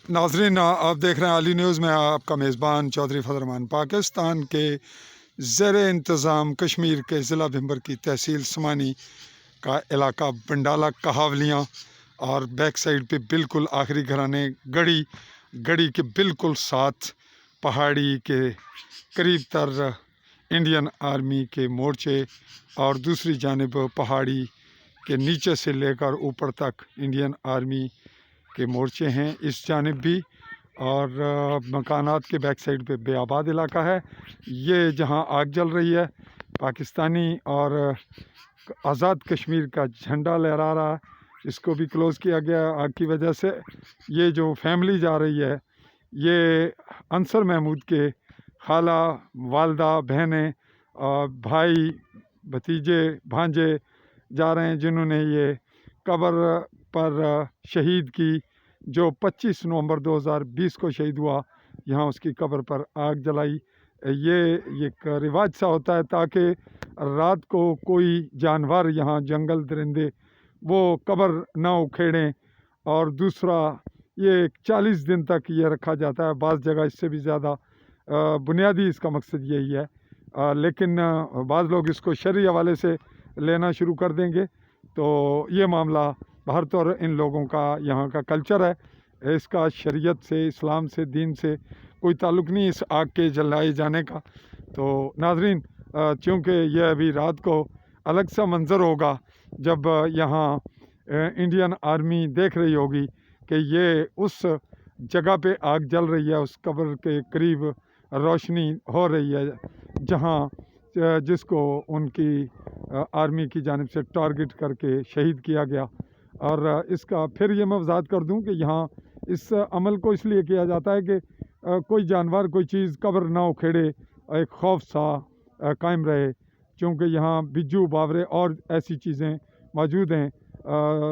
नाजरीन, आप देख रहे हैं आली न्यूज़ में आपका मेज़बान चौधरी फजल रहमान। पाकिस्तान के ज़ेर इंतज़ाम कश्मीर के ज़िला भिंबर की तहसील समानी का इलाका बंडाला कहावलियाँ और बैक साइड पे बिल्कुल आखिरी घराने गढ़ी गढ़ी के बिल्कुल साथ पहाड़ी के करीब तर इंडियन आर्मी के मोर्चे और दूसरी जानिब पहाड़ी के नीचे से लेकर ऊपर तक इंडियन आर्मी के मोर्चे हैं इस जानिब भी। और मकानात के बैक साइड पे बेआबाद इलाका है। ये जहां आग जल रही है, पाकिस्तानी और आज़ाद कश्मीर का झंडा लहरा रहा है, इसको भी क्लोज़ किया गया आग की वजह से। ये जो फैमिली जा रही है, ये अंसर महमूद के खाला, वालदा, बहनें, भाई, भतीजे, भांजे जा रहे हैं, जिन्होंने ये कब्र पर शहीद की जो 25 नवंबर 2020 को शहीद हुआ, यहाँ उसकी कब्र पर आग जलाई। ये एक रिवाज सा होता है ताकि रात को कोई जानवर, यहाँ जंगल दरिंदे, वो कब्र ना उखेड़ें। और दूसरा, ये 40 दिन तक ये रखा जाता है, बाज़ जगह इससे भी ज़्यादा। बुनियादी इसका मकसद यही है, लेकिन बाज़ लोग इसको शरई हवाले से लेना शुरू कर देंगे, तो ये मामला हर तौर इन लोगों का यहाँ का कल्चर है, इसका शरीयत से, इस्लाम से, दीन से कोई ताल्लुक़ नहीं इस आग के जलाए जाने का। तो नाजरीन, चूँकि यह अभी रात को अलग सा मंज़र होगा जब यहाँ इंडियन आर्मी देख रही होगी कि ये उस जगह पे आग जल रही है, उस कब्र के करीब रोशनी हो रही है जहाँ जिसको उनकी आर्मी की जानिब से टारगेट करके शहीद किया गया। और इसका फिर ये मैं वजाहत कर दूं कि यहाँ इस अमल को इसलिए किया जाता है कि कोई जानवर, कोई चीज़ कब्र ना उखेड़े, एक खौफ सा कायम रहे, क्योंकि यहाँ बिज्जू, बावरे और ऐसी चीज़ें मौजूद हैं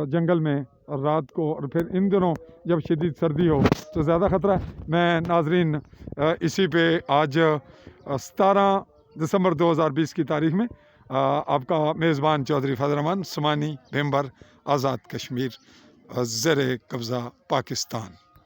जंगल में रात को। और फिर इन दिनों जब शदीद सर्दी हो तो ज़्यादा ख़तरा है। मैं नाजरीन इसी पे आज 17 दिसंबर 2020 की तारीख़ में आपका मेज़बान चौधरी फजल रहमान, समानी भिंबर, आज़ाद कश्मीर, ज़ेर कब्ज़ा पाकिस्तान।